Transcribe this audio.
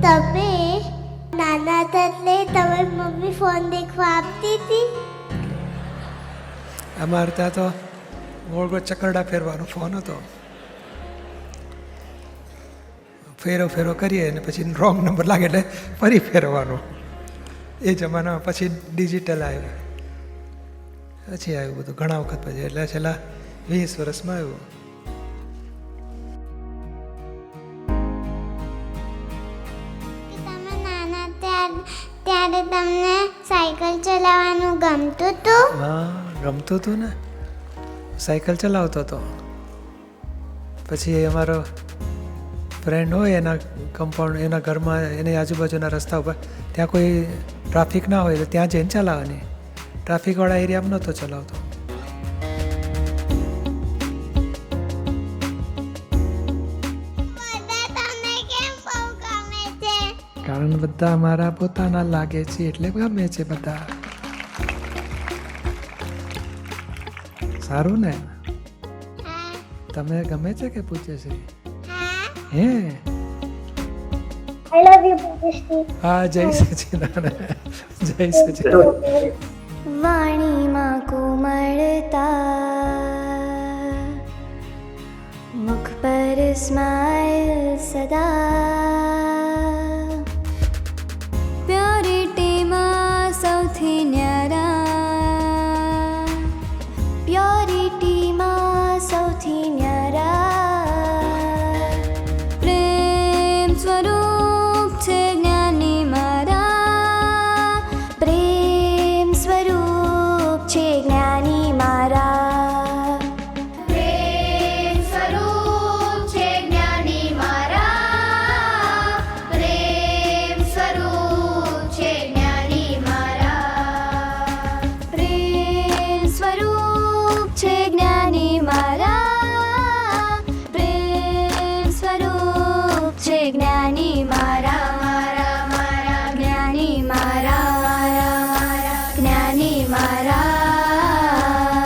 તમે નાના હતા એટલે તમારી મમ્મી ફોન દેખવા આપતી હતી? અમારે ત્યાં તો ગોળ ગોળ ચકરડા ફેરવાનો ફોન હતો. ફેરો કરીએ અને પછી રોંગ નંબર લાગે એટલે ફરી ફેરવાનો. એ જમાનામાં પછી ડિજિટલ આવ્યું, પછી આવ્યું બધું ઘણા વખત પછી, એટલે છેલ્લા 20 વર્ષમાં આવ્યું. તમે નાના ત્યારે તમને સાયકલ ચલાવવાનું ગમતું હતું? હા, ગમતું હતું ને, સાયકલ ચલાવતો હતો. પછી અમારો ફ્રેન્ડ હોય એના કમ્પાઉન્ડ, એના ઘરમાં, એની આજુબાજુના રસ્તા ઉપર ત્યાં કોઈ ટ્રાફિક ના હોય તો ત્યાં જઈને ચલાવવાની. ટ્રાફિકવાળા એરિયામાં નહોતો ચલાવતો. કારણ બધા મારા પોતાના લાગે છે એટલે ગમે છે બધા. સારું ને? તમે ગમે છે કે પૂછે છે? હે, I love you, Pujashri. હા, જય સચિદાનંદ, જય સચિદાનંદ. વાણીમાં કોમળતા, મુખ પર સ્માઇલ સદા,